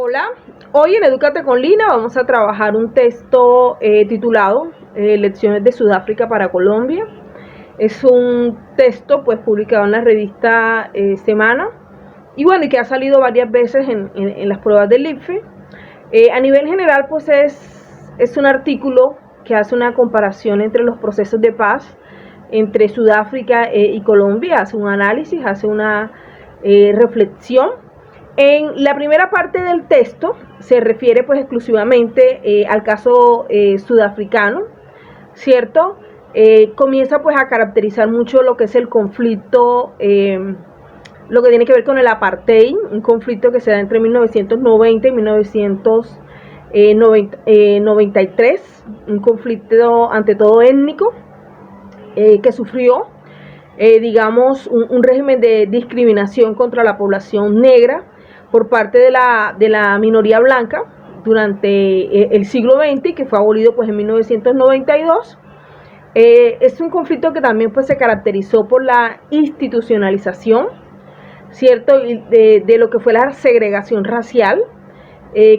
Hola, hoy en Edúcate con Lina vamos a trabajar un texto titulado Lecciones de Sudáfrica para Colombia. Es un texto pues publicado en la revista Semana y bueno, y que ha salido varias veces en las pruebas del ICFES. A nivel general pues es un artículo que hace una comparación entre los procesos de paz entre Sudáfrica y Colombia, hace un análisis, hace una reflexión. En la primera parte del texto se refiere pues exclusivamente al caso sudafricano, ¿cierto? Comienza pues a caracterizar mucho lo que es el conflicto, lo que tiene que ver con el apartheid, un conflicto que se da entre 1990 y 1993, un conflicto ante todo étnico que sufrió, digamos, un régimen de discriminación contra la población negra por parte de la minoría blanca durante el siglo XX, que fue abolido pues en 1992. Es un conflicto que también pues se caracterizó por la institucionalización, ¿cierto? De lo que fue la segregación racial,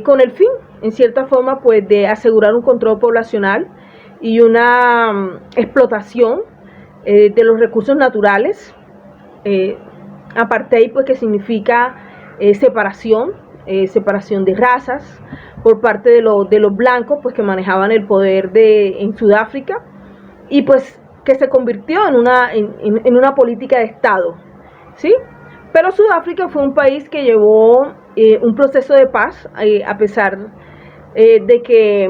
con el fin, en cierta forma, pues de asegurar un control poblacional y una explotación de los recursos naturales. Apartheid pues que significa separación de razas por parte de los blancos pues que manejaban el poder en Sudáfrica, y pues que se convirtió en una política de Estado, ¿sí? Pero Sudáfrica fue un país que llevó un proceso de paz, a pesar de que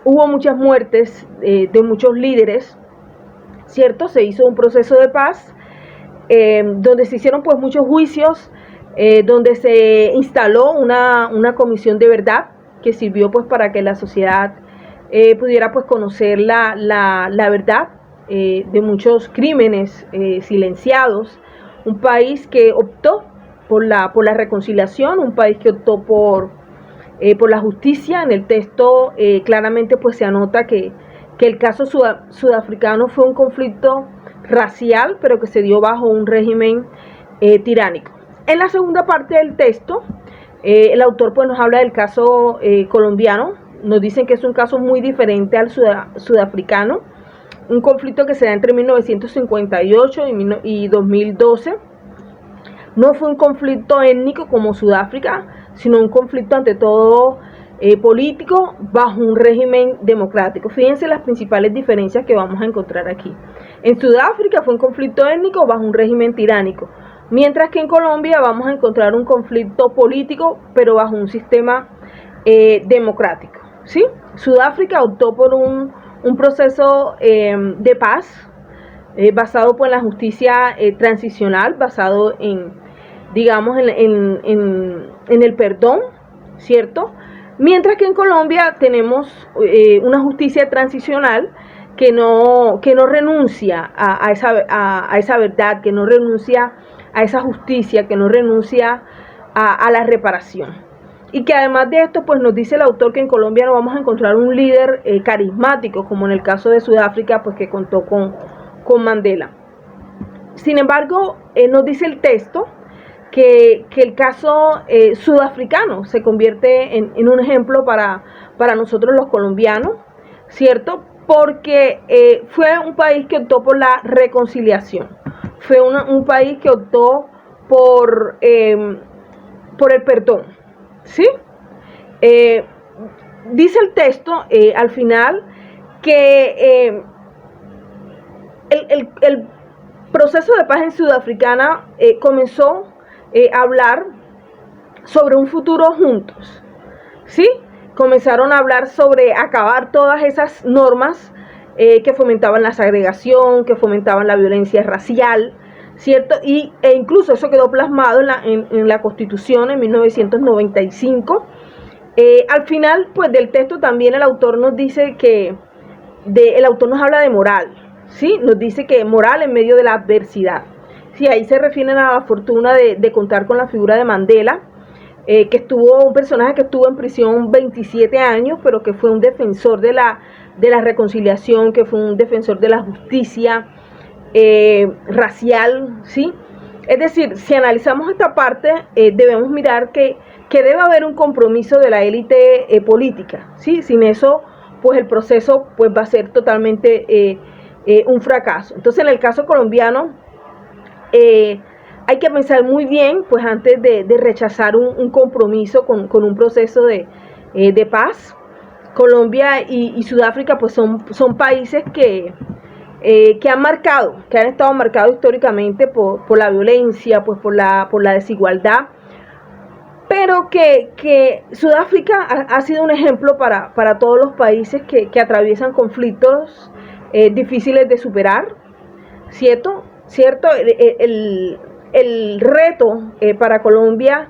hubo muchas muertes de muchos líderes, ¿cierto? Se hizo un proceso de paz donde se hicieron pues muchos juicios, donde se instaló una comisión de verdad que sirvió pues para que la sociedad pudiera pues conocer la verdad de muchos crímenes silenciados. Un país que optó por la reconciliación, un país que optó por la justicia. En el texto claramente pues se anota que el caso sudafricano fue un conflicto racial, pero que se dio bajo un régimen tiránico. En la segunda parte del texto, el autor pues nos habla del caso colombiano. Nos dicen que es un caso muy diferente al sudafricano, un conflicto que se da entre 1958 y 2012. No fue un conflicto étnico como Sudáfrica, sino un conflicto ante todo político bajo un régimen democrático. Fíjense las principales diferencias que vamos a encontrar aquí. En Sudáfrica fue un conflicto étnico bajo un régimen tiránico, mientras que en Colombia vamos a encontrar un conflicto político, pero bajo un sistema democrático, ¿sí? Sudáfrica optó por un proceso de paz basado pues, en la justicia transicional, basado digamos, en el perdón, ¿cierto? Mientras que en Colombia tenemos una justicia transicional que no renuncia a esa verdad, que no renuncia a esa justicia, que no renuncia a la reparación. Y que además de esto, pues nos dice el autor que en Colombia no vamos a encontrar un líder carismático, como en el caso de Sudáfrica, pues que contó con Mandela. Sin embargo, nos dice el texto que el caso sudafricano se convierte en un ejemplo para nosotros los colombianos, ¿cierto? Porque fue un país que optó por la reconciliación, fue un país que optó por el perdón, ¿sí? Dice el texto al final que el proceso de paz en Sudafricana comenzó a hablar sobre un futuro juntos, ¿sí? Comenzaron a hablar sobre acabar todas esas normas que fomentaban la segregación, que fomentaban la violencia racial, ¿cierto? E incluso eso quedó plasmado en la Constitución en 1995. Al final, pues del texto también el autor nos dice el autor nos habla de moral, ¿sí? Nos dice que moral en medio de la adversidad. Sí, ahí se refieren a la fortuna de contar con la figura de Mandela, un personaje que estuvo en prisión 27 años, pero que fue un defensor de la reconciliación, que fue un defensor de la justicia racial, ¿sí? Es decir, si analizamos esta parte, debemos mirar que debe haber un compromiso de la élite política, ¿sí? Sin eso, pues el proceso pues, va a ser totalmente un fracaso. Entonces, en el caso colombiano, hay que pensar muy bien, pues antes de rechazar un compromiso con un proceso de paz. Colombia y Sudáfrica pues son países que han marcado, que han estado marcados históricamente por la violencia, pues por la desigualdad, pero que Sudáfrica ha sido un ejemplo para todos los países que atraviesan conflictos difíciles de superar, ¿cierto? El reto para Colombia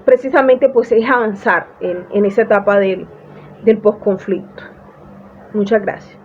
precisamente pues es avanzar en esa etapa del posconflicto. Muchas gracias.